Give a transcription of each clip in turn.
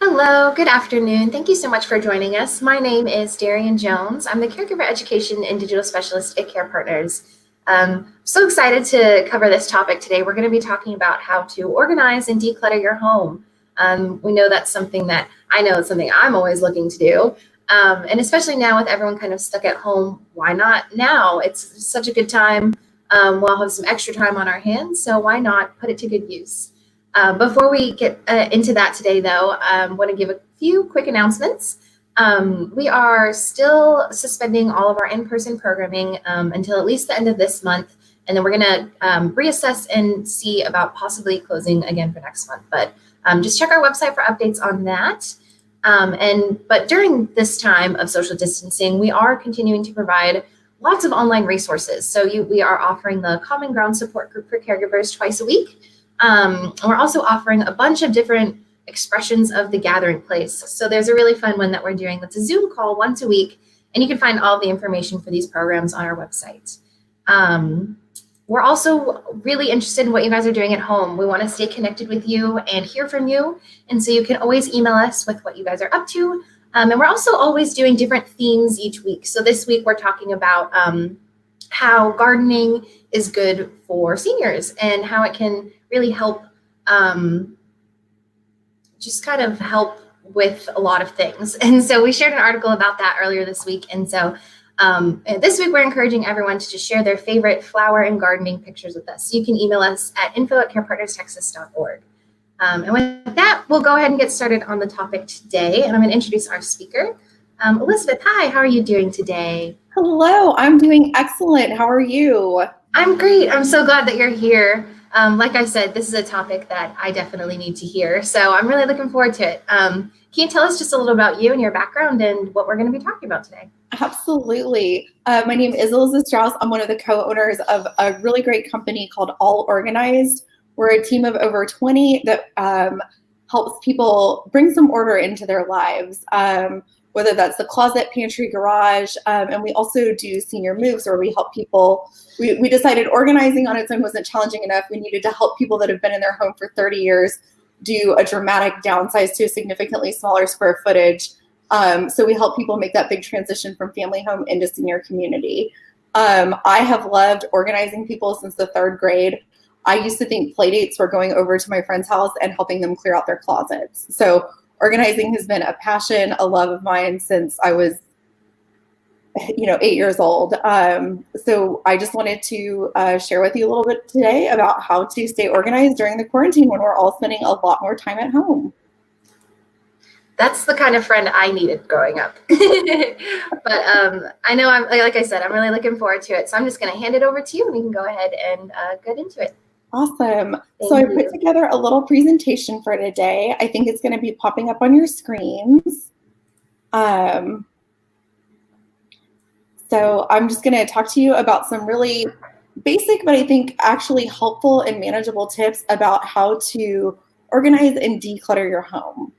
Hello, good afternoon. Thank you so much for joining us. My name is Darian Jones. I'm the Caregiver Education and Digital Specialist at Care Partners. So excited to cover this topic today. We're going to be talking about how to organize and declutter your home. We know that's something that I know is something I'm always looking to do. And especially now with everyone kind of stuck at home, why not now? It's such a good time. We'll have some extra time on our hands, so why not put it to good use? Before we get into that today, though, I want to give a few quick announcements. We are still suspending all of our in-person programming until at least the end of this month, and then we're going to reassess and see about possibly closing again for next month. But just check our website for updates on that. But during this time of social distancing, we are continuing to provide lots of online resources. So we are offering the Common Ground Support Group for Caregivers twice a week. We're also offering a bunch of different expressions of the gathering place. So there's a really fun one that we're doing that's a Zoom call once a week, and you can find all the information for these programs on our website. We're also really interested in what you guys are doing at home. We want to stay connected with you and hear from you. And so you can always email us with what you guys are up to. And we're also always doing different themes each week. So this week we're talking about how gardening is good for seniors and how it can really help just kind of help with a lot of things. And so we shared an article about that earlier this week. And so this week we're encouraging everyone to just share their favorite flower and gardening pictures with us. So you can email us at info@carepartnerstexas.org. And with that, we'll go ahead and get started on the topic today. And I'm going to introduce our speaker. Elizabeth, hi, how are you doing today? Hello, I'm doing excellent. How are you? I'm great. I'm so glad that you're here. Like I said, this is a topic that I definitely need to hear. So I'm really looking forward to it. Can you tell us just a little about you and your background and what we're going to be talking about today? Absolutely. My name is Elizabeth Strauss. I'm one of the co-owners of a really great company called All Organized. We're a team of over 20 that helps people bring some order into their lives, whether that's the closet, pantry, garage. And we also do senior moves where we help people. We decided organizing on its own wasn't challenging enough. We needed to help people that have been in their home for 30 years do a dramatic downsize to a significantly smaller square footage. So we help people make that big transition from family home into senior community. I have loved organizing people since the third grade. I used to think play dates were going over to my friend's house and helping them clear out their closets. So organizing has been a passion, a love of mine since I was, 8 years old. So I just wanted to share with you a little bit today about how to stay organized during the quarantine when we're all spending a lot more time at home. That's the kind of friend I needed growing up. But I know like I said, I'm really looking forward to it. So I'm just going to hand it over to you and we can go ahead and get into it. Awesome. So I put together a little presentation for today. I think it's going to be popping up on your screens. So I'm just going to talk to you about some really basic, but I think actually helpful and manageable tips about how to organize and declutter your home.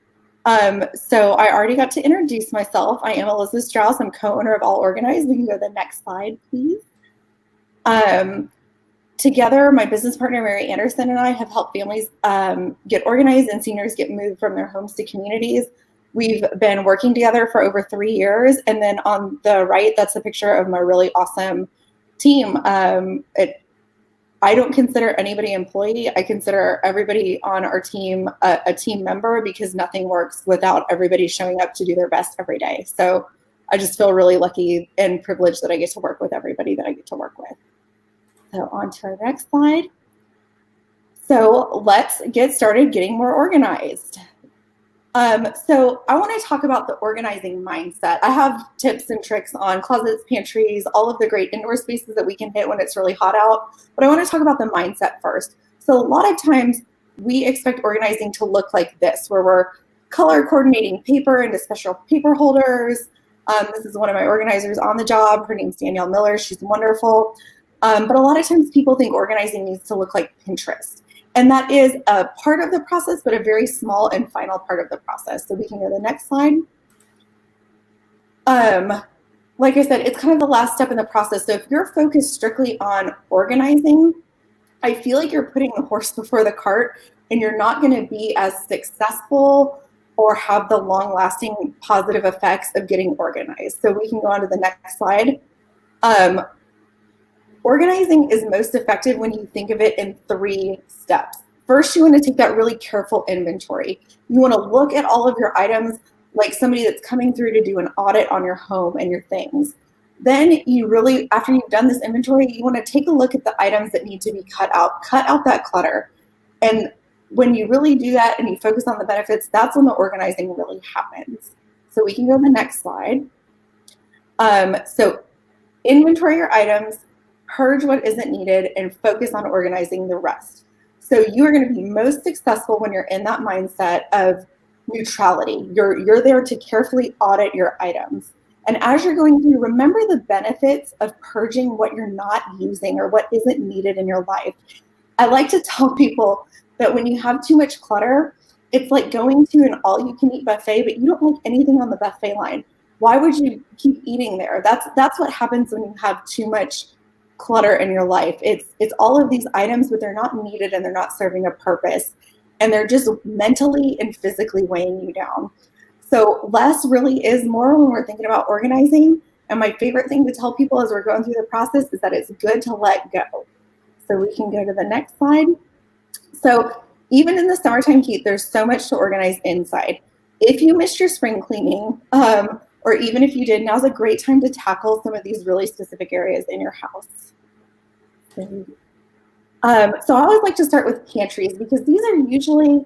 So I already got to introduce myself. I am Elizabeth Strauss. I'm co-owner of All Organized. We can go to the next slide, please. Together, my business partner, Mary Anderson, and I have helped families get organized and seniors get moved from their homes to communities. We've been working together for over 3 years. And then on the right, that's a picture of my really awesome team. I don't consider anybody an employee. I consider everybody on our team a team member because nothing works without everybody showing up to do their best every day. So I just feel really lucky and privileged that I get to work with everybody that I get to work with. So on to our next slide. So let's get started getting more organized. So I want to talk about the organizing mindset. I have tips and tricks on closets, pantries, all of the great indoor spaces that we can hit when it's really hot out. But I want to talk about the mindset first. So a lot of times we expect organizing to look like this, where we're color coordinating paper into special paper holders. This is one of my organizers on the job. Her name's Danielle Miller. She's wonderful. But a lot of times people think organizing needs to look like Pinterest. And that is a part of the process, but a very small and final part of the process. So we can go to the next slide. Like I said, it's kind of the last step in the process. So if you're focused strictly on organizing, I feel like you're putting the horse before the cart and you're not going to be as successful or have the long-lasting positive effects of getting organized. So we can go on to the next slide. Organizing is most effective when you think of it in 3 steps. First, you want to take that really careful inventory. You want to look at all of your items like somebody that's coming through to do an audit on your home and your things. Then you really, after you've done this inventory, you want to take a look at the items that need to be cut out that clutter. And when you really do that and you focus on the benefits, that's when the organizing really happens. So we can go to the next slide. So inventory your items, purge what isn't needed, and focus on organizing the rest. So you are going to be most successful when you're in that mindset of neutrality. You're there to carefully audit your items. And as you're going through, remember the benefits of purging what you're not using or what isn't needed in your life. I like to tell people that when you have too much clutter, it's like going to an all-you-can-eat buffet, but you don't like anything on the buffet line. Why would you keep eating there? That's what happens when you have too much clutter in your life. It's all of these items, but they're not needed and they're not serving a purpose. And they're just mentally and physically weighing you down. So less really is more when we're thinking about organizing. And my favorite thing to tell people as we're going through the process is that it's good to let go. So we can go to the next slide. So even in the summertime heat, there's so much to organize inside. If you missed your spring cleaning, or even if you did, now's a great time to tackle some of these really specific areas in your house. So I always like to start with pantries because these are usually,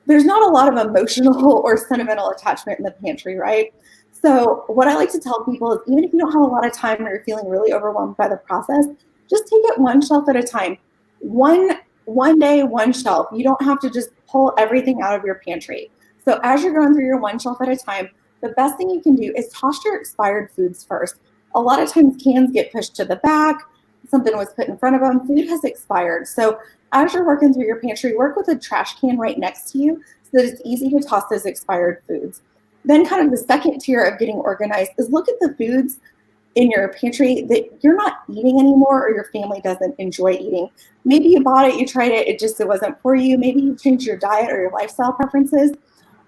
there's not a lot of emotional or sentimental attachment in the pantry, right? So what I like to tell people is even if you don't have a lot of time or you're feeling really overwhelmed by the process, just take it one shelf at a time. One day, one shelf. You don't have to just pull everything out of your pantry. So as you're going through your one shelf at a time, the best thing you can do is toss your expired foods first. A lot of times cans get pushed to the back, something was put in front of them, food has expired. So as you're working through your pantry, work with a trash can right next to you so that it's easy to toss those expired foods. Then kind of the second tier of getting organized is look at the foods in your pantry that you're not eating anymore or your family doesn't enjoy eating. Maybe you bought it, you tried it, it wasn't for you. Maybe you changed your diet or your lifestyle preferences.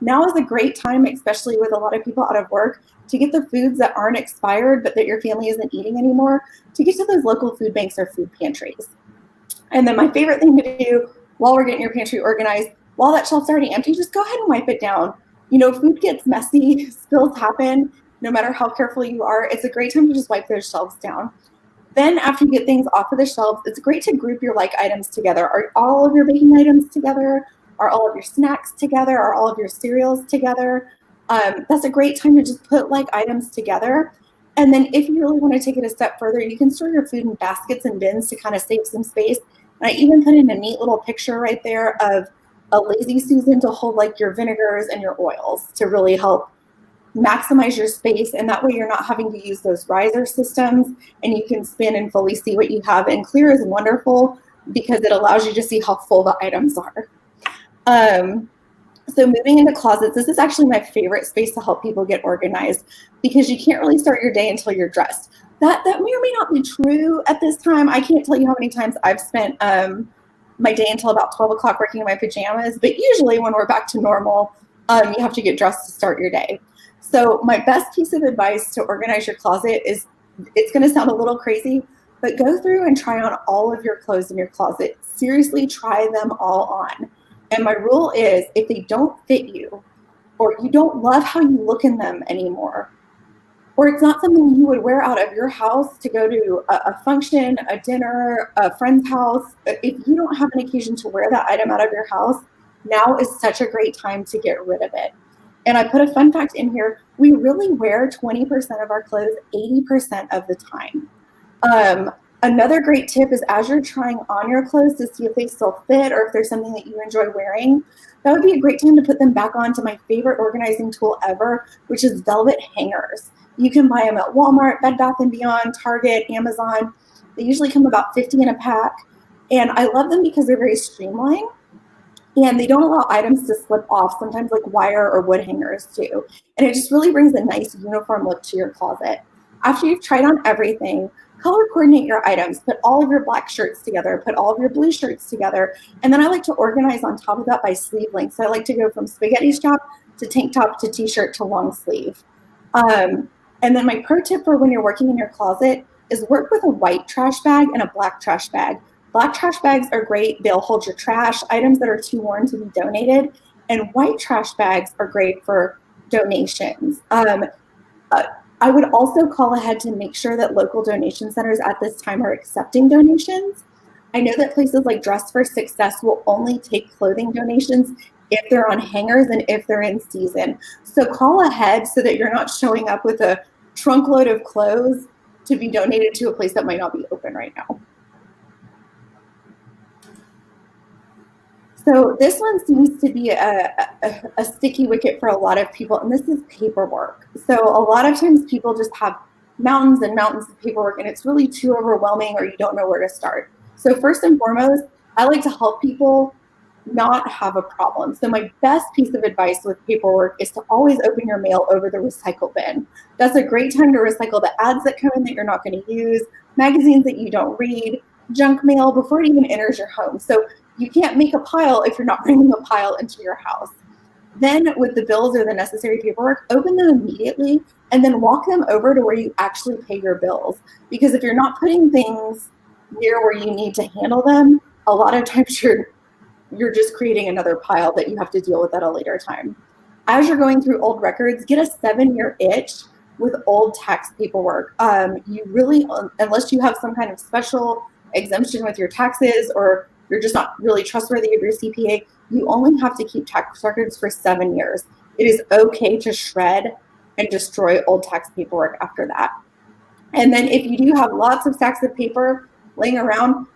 Now is a great time, especially with a lot of people out of work, to get the foods that aren't expired but that your family isn't eating anymore, to get to those local food banks or food pantries. And then my favorite thing to do while we're getting your pantry organized, while that shelf's already empty, just go ahead and wipe it down. You know, food gets messy, spills happen, no matter how careful you are. It's a great time to just wipe those shelves down. Then after you get things off of the shelves, it's great to group your like items together. Are all of your baking items together? Are all of your snacks together? Are all of your cereals together? That's a great time to just put like items together. And then if you really want to take it a step further, you can store your food in baskets and bins to kind of save some space. And I even put in a neat little picture right there of a lazy Susan to hold like your vinegars and your oils to really help maximize your space. And that way you're not having to use those riser systems and you can spin and fully see what you have. And clear is wonderful because it allows you to see how full the items are. So moving into closets, this is actually my favorite space to help people get organized because you can't really start your day until you're dressed. That may or may not be true at this time. I can't tell you how many times I've spent my day until about 12 o'clock working in my pajamas, but usually when we're back to normal, you have to get dressed to start your day. So my best piece of advice to organize your closet is, it's going to sound a little crazy, but go through and try on all of your clothes in your closet. Seriously, try them all on. And my rule is if they don't fit you or you don't love how you look in them anymore, or it's not something you would wear out of your house to go to a function, a dinner, a friend's house, if you don't have an occasion to wear that item out of your house, now is such a great time to get rid of it. And I put a fun fact in here. We really wear 20% of our clothes 80% of the time. Another great tip is as you're trying on your clothes to see if they still fit or if there's something that you enjoy wearing, that would be a great time to put them back onto my favorite organizing tool ever, which is velvet hangers. You can buy them at Walmart, Bed Bath & Beyond, Target, Amazon. They usually come about 50 in a pack. And I love them because they're very streamlined and they don't allow items to slip off, sometimes like wire or wood hangers do. And it just really brings a nice uniform look to your closet. After you've tried on everything, color coordinate your items, put all of your black shirts together, put all of your blue shirts together. And then I like to organize on top of that by sleeve length. So I like to go from spaghetti strap to tank top to t-shirt to long sleeve. And then my pro tip for when you're working in your closet is work with a white trash bag and a black trash bag. Black trash bags are great. They'll hold your trash, items that are too worn to be donated. And white trash bags are great for donations. I would also call ahead to make sure that local donation centers at this time are accepting donations. I know that places like Dress for Success will only take clothing donations if they're on hangers and if they're in season. So call ahead so that you're not showing up with a trunk load of clothes to be donated to a place that might not be open right now. So this one seems to be a sticky wicket for a lot of people, and this is paperwork. So a lot of times people just have mountains and mountains of paperwork, and it's really too overwhelming or you don't know where to start. So first and foremost, I like to help people not have a problem. So my best piece of advice with paperwork is to always open your mail over the recycle bin. That's a great time to recycle the ads that come in that you're not going to use, magazines that you don't read, junk mail before it even enters your home. So you can't make a pile if you're not bringing a pile into your house. Then with the bills or the necessary paperwork, open them immediately and then walk them over to where you actually pay your bills. Because if you're not putting things near where you need to handle them, a lot of times you're just creating another pile that you have to deal with at a later time. As you're going through old records, get a 7-year itch with old tax paperwork. You really, unless you have some kind of special exemption with your taxes or you're just not really trustworthy of your CPA, you only have to keep tax records for 7 years. It is okay to shred and destroy old tax paperwork after that. And then if you do have lots of stacks of paper laying around,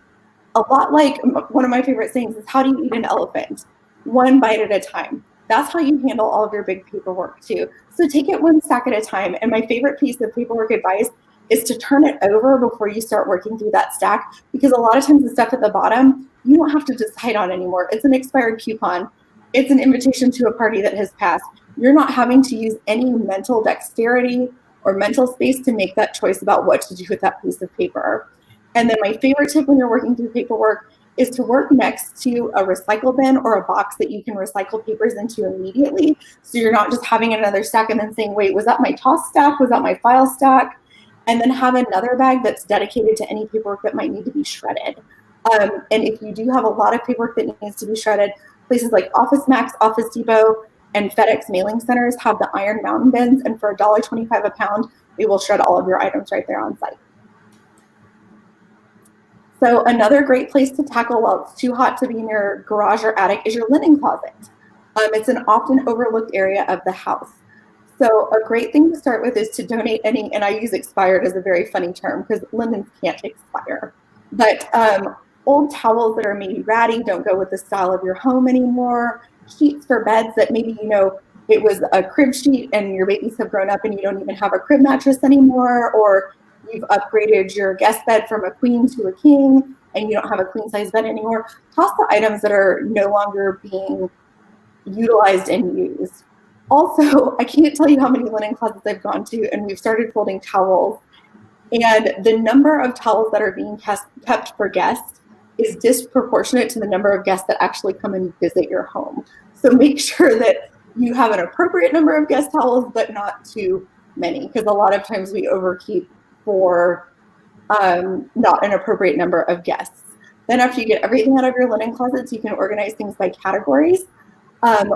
a lot like one of my favorite sayings is, how do you eat an elephant? One bite at a time. That's how you handle all of your big paperwork too. So take it one stack at a time. And my favorite piece of paperwork advice is to turn it over before you start working through that stack, because a lot of times the stuff at the bottom, you don't have to decide on anymore. It's an expired coupon. It's an invitation to a party that has passed. You're not having to use any mental dexterity or mental space to make that choice about what to do with that piece of paper. And then my favorite tip when you're working through paperwork is to work next to a recycle bin or a box that you can recycle papers into immediately. So you're not just having another stack and then saying, wait, was that my toss stack? Was that my file stack? And then have another bag that's dedicated to any paperwork that might need to be shredded. And if you do have a lot of paperwork that needs to be shredded, places like Office Max, Office Depot, and FedEx mailing centers have the Iron Mountain bins, and for $1.25 a pound, they will shred all of your items right there on site. So another great place to tackle while it's too hot to be in your garage or attic is your linen closet. It's an often overlooked area of the house. So a great thing to start with is to donate any, and I use expired as a very funny term because linens can't expire, but old towels that are maybe ratty, don't go with the style of your home anymore, sheets for beds that maybe, it was a crib sheet and your babies have grown up and you don't even have a crib mattress anymore, or you've upgraded your guest bed from a queen to a king and you don't have a queen size bed anymore. Toss the items that are no longer being utilized and used. Also, I can't tell you how many linen closets I've gone to, and we've started folding towels. And the number of towels that are being kept for guests is disproportionate to the number of guests that actually come and visit your home. So make sure that you have an appropriate number of guest towels, but not too many, because a lot of times we overkeep for not an appropriate number of guests. Then after you get everything out of your linen closets, you can organize things by categories.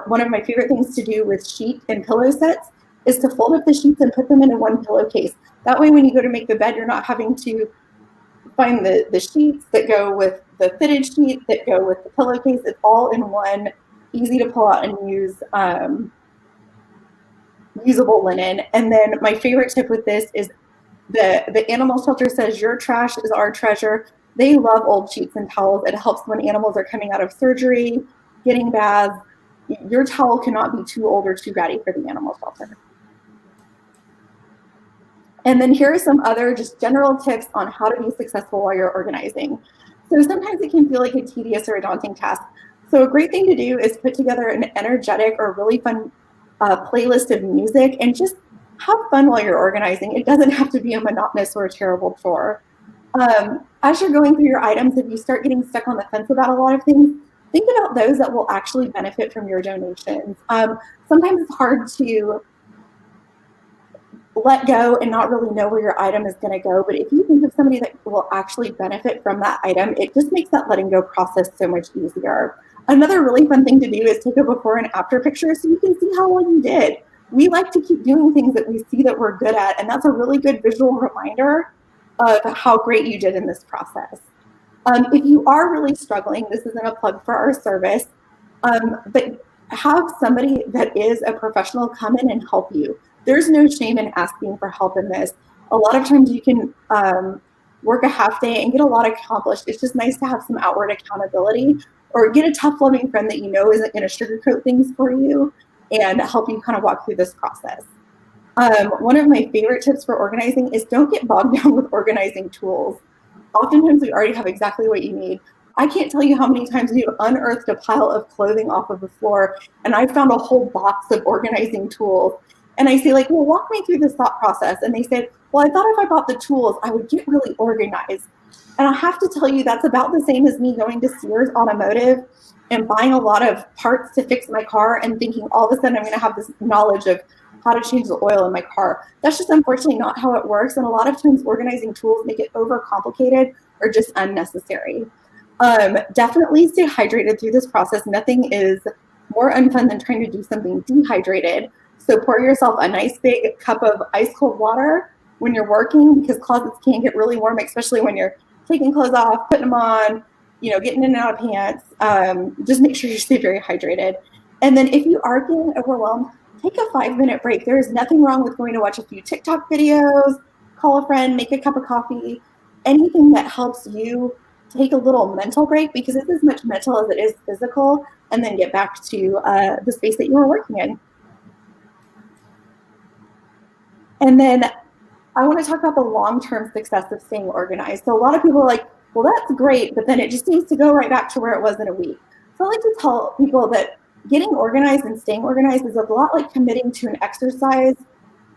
One of my favorite things to do with sheet and pillow sets is to fold up the sheets and put them into one pillowcase. That way when you go to make the bed, you're not having to find the sheets that go with the fitted sheet that go with the pillowcase. It's all in one, easy to pull out and use usable linen. And then my favorite tip with this is the animal shelter says your trash is our treasure. They love old sheets and towels. It helps when animals are coming out of surgery, getting baths. Your towel cannot be too old or too ratty for the animal shelter. And then here are some other just general tips on how to be successful while you're organizing. So sometimes it can feel like a tedious or a daunting task. So a great thing to do is put together an energetic or really fun playlist of music and just have fun while you're organizing. It doesn't have to be a monotonous or a terrible chore. As you're going through your items, if you start getting stuck on the fence about a lot of things, think about those that will actually benefit from your donations. Sometimes it's hard to let go and not really know where your item is going to go. But if you think of somebody that will actually benefit from that item, it just makes that letting go process so much easier. Another really fun thing to do is take a before and after picture so you can see how well you did. We like to keep doing things that we see that we're good at, and that's a really good visual reminder of how great you did in this process. If you are really struggling, this isn't a plug for our service, but have somebody that is a professional come in and help you. There's no shame in asking for help in this. A lot of times you can work a half day and get a lot accomplished. It's just nice to have some outward accountability, or get a tough, loving friend that you know isn't going to sugarcoat things for you and help you kind of walk through this process. One of my favorite tips for organizing is don't get bogged down with organizing tools. Oftentimes we already have exactly what you need. I can't tell you how many times we've unearthed a pile of clothing off of the floor, and I found a whole box of organizing tools. And I say, like, well, walk me through this thought process. And they said, well, I thought if I bought the tools, I would get really organized. And I have to tell you, that's about the same as me going to Sears Automotive and buying a lot of parts to fix my car and thinking all of a sudden I'm going to have this knowledge of how to change the oil in my car. That's just unfortunately not how it works. And a lot of times organizing tools make it overcomplicated or just unnecessary. Definitely stay hydrated through this process. Nothing is more unfun than trying to do something dehydrated. So pour yourself a nice big cup of ice cold water when you're working, because closets can get really warm, especially when you're taking clothes off, putting them on, getting in and out of pants. Just make sure you stay very hydrated. And then if you are feeling overwhelmed, take a 5-minute break. There is nothing wrong with going to watch a few TikTok videos, call a friend, make a cup of coffee, anything that helps you take a little mental break, because it's as much mental as it is physical, and then get back to the space that you were working in. And then I want to talk about the long-term success of staying organized. So a lot of people are like, well, that's great, but then it just seems to go right back to where it was in a week. So I like to tell people that getting organized and staying organized is a lot like committing to an exercise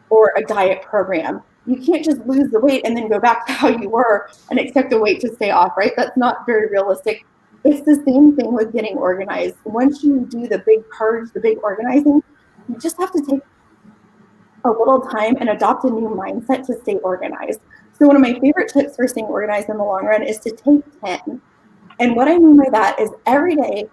or a diet program. You can't just lose the weight and then go back to how you were and expect the weight to stay off, right? That's not very realistic. It's the same thing with getting organized. Once you do the big purge, the big organizing, you just have to take a little time and adopt a new mindset to stay organized. So one of my favorite tips for staying organized in the long run is to take 10. And what I mean by that is every day,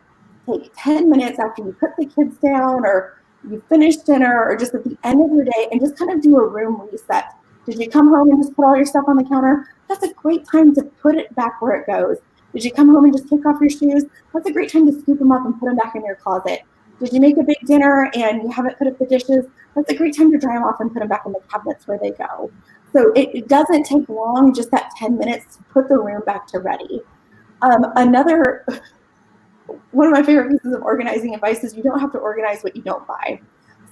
take 10 minutes after you put the kids down or you finish dinner or just at the end of your day, and just kind of do a room reset. Did you come home and just put all your stuff on the counter? That's a great time to put it back where it goes. Did you come home and just kick off your shoes? That's a great time to scoop them up and put them back in your closet. Did you make a big dinner and you haven't put up the dishes? That's a great time to dry them off and put them back in the cabinets where they go. So it doesn't take long, just that 10 minutes to put the room back to ready. One of my favorite pieces of organizing advice is you don't have to organize what you don't buy.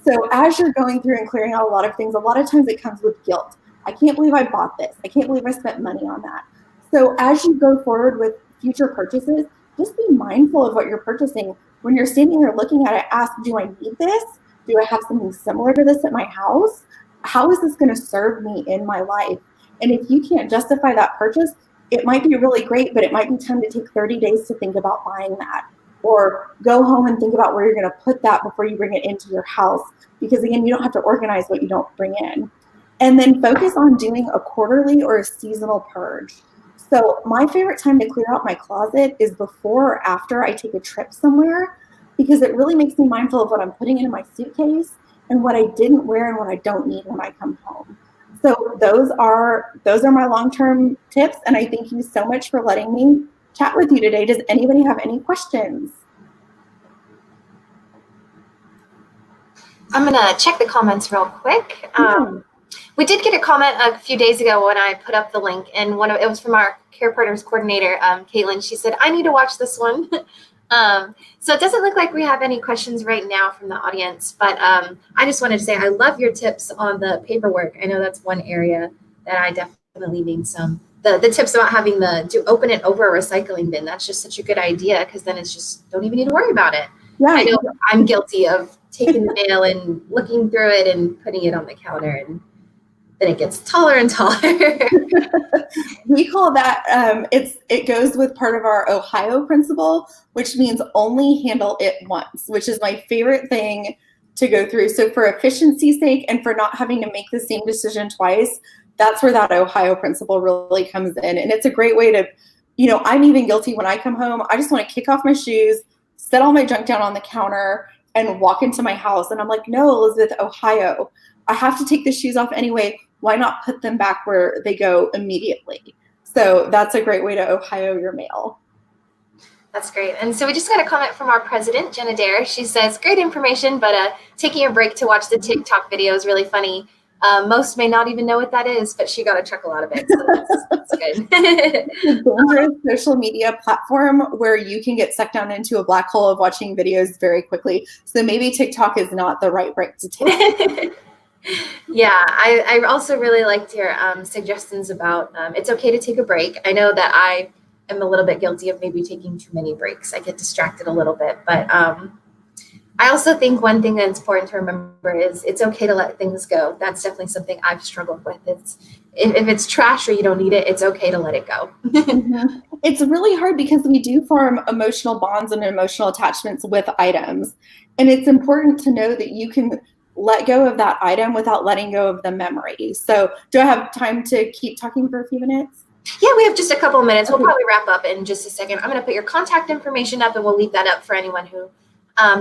So as you're going through and clearing out a lot of things, a lot of times it comes with guilt. I can't believe I bought this. I can't believe I spent money on that. So as you go forward with future purchases, just be mindful of what you're purchasing. When you're standing there looking at it, ask, do I need this? Do I have something similar to this at my house? How is this going to serve me in my life? And if you can't justify that purchase, it might be really great, but it might be time to take 30 days to think about buying that. Or go home and think about where you're going to put that before you bring it into your house. Because again, you don't have to organize what you don't bring in. And then focus on doing a quarterly or a seasonal purge. So my favorite time to clear out my closet is before or after I take a trip somewhere, because it really makes me mindful of what I'm putting in my suitcase and what I didn't wear and what I don't need when I come home. So those are my long-term tips, and I thank you so much for letting me chat with you today. Does anybody have any questions? I'm gonna check the comments real quick. We did get a comment a few days ago when I put up the link, and it was from our Care Partners coordinator, Caitlin. She said, I need to watch this one. So it doesn't look like we have any questions right now from the audience, but I just wanted to say I love your tips on the paperwork. I know that's one area that I definitely need some. The tips about having to open it over a recycling bin, that's just such a good idea, because then it's just don't even need to worry about it. Yeah. I know I'm guilty of taking the mail and looking through it and putting it on the counter. And then it gets taller and taller. We call that, it goes with part of our Ohio principle, which means only handle it once, which is my favorite thing to go through. So for efficiency's sake and for not having to make the same decision twice, that's where that Ohio principle really comes in. And it's a great way to, I'm even guilty when I come home. I just want to kick off my shoes, set all my junk down on the counter, and walk into my house. And I'm like, no, Elizabeth, Ohio, I have to take the shoes off anyway. Why not put them back where they go immediately? So that's a great way to Ohio your mail. That's great. And so we just got a comment from our president, Jenna Dare. She says, great information, but taking a break to watch the TikTok video is really funny. Most may not even know what that is, but she got a chuckle out of it. So that's good. It's a dangerous social media platform where you can get sucked down into a black hole of watching videos very quickly. So maybe TikTok is not the right break to take. Yeah, I also really liked your suggestions about it's okay to take a break. I know that I am a little bit guilty of maybe taking too many breaks. I get distracted a little bit, but I also think one thing that's important to remember is it's okay to let things go. That's definitely something I've struggled with. If it's trash or you don't need it, it's okay to let it go. Mm-hmm. It's really hard because we do form emotional bonds and emotional attachments with items. And it's important to know that you can let go of that item without letting go of the memory. So do I have time to keep talking for a few minutes? Yeah, we have just a couple of minutes. We'll probably wrap up in just a second. I'm going to put your contact information up and we'll leave that up for anyone who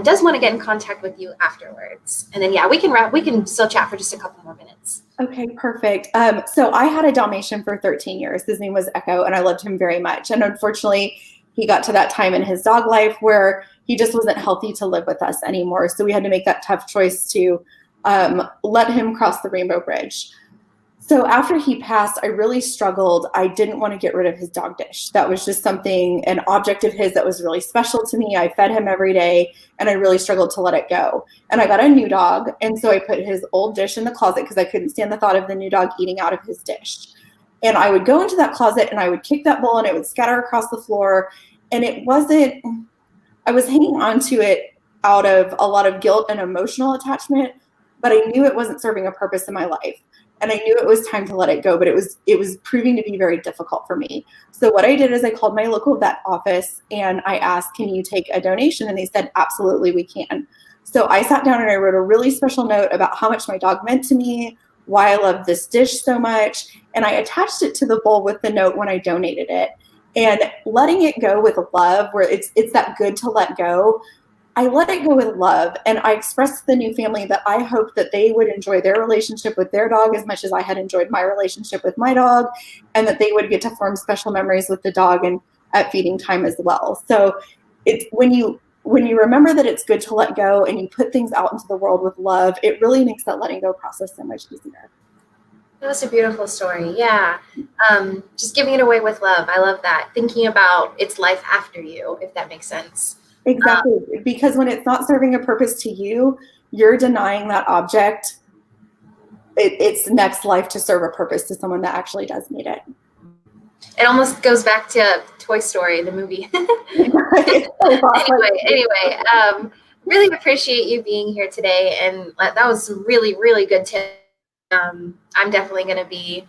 does want to get in contact with you afterwards. And then, yeah, we can still chat for just a couple more minutes. Okay, perfect. So I had a Dalmatian for 13 years. His name was Echo, and I loved him very much. And unfortunately, he got to that time in his dog life where he just wasn't healthy to live with us anymore. So we had to make that tough choice to let him cross the rainbow bridge. So after he passed, I really struggled. I didn't want to get rid of his dog dish. That was just an object of his that was really special to me. I fed him every day, and I really struggled to let it go. And I got a new dog, and so I put his old dish in the closet because I couldn't stand the thought of the new dog eating out of his dish. And I would go into that closet, and I would kick that bowl, and it would scatter across the floor. And I was hanging on to it out of a lot of guilt and emotional attachment, but I knew it wasn't serving a purpose in my life. And I knew it was time to let it go, but it was proving to be very difficult for me. So what I did is I called my local vet office and I asked, can you take a donation? And they said, absolutely, we can. So I sat down and I wrote a really special note about how much my dog meant to me, why I love this dish so much. And I attached it to the bowl with the note when I donated it. And letting it go with love, where it's that good to let go, I let it go with love, and I expressed to the new family that I hoped that they would enjoy their relationship with their dog as much as I had enjoyed my relationship with my dog, and that they would get to form special memories with the dog and at feeding time as well. So it's when you remember that it's good to let go and you put things out into the world with love, it really makes that letting go process so much easier. That was a beautiful story. Yeah. Just giving it away with love. I love that. Thinking about its life after you, if that makes sense. Exactly, because when it's not serving a purpose to you, you're denying that object its next life to serve a purpose to someone that actually does need it. It almost goes back to Toy Story, the movie. Anyway, really appreciate you being here today, and that was some really, really good tips. I'm definitely going to be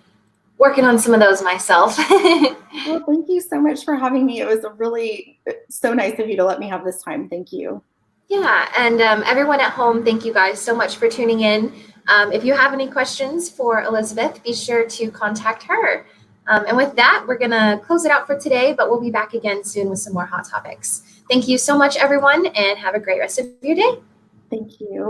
working on some of those myself. Well, thank you so much for having me. It was really so nice of you to let me have this time. Thank you. Yeah, and everyone at home, thank you guys so much for tuning in. If you have any questions for Elizabeth, be sure to contact her. And with that, we're going to close it out for today, but we'll be back again soon with some more hot topics. Thank you so much, everyone, and have a great rest of your day. Thank you.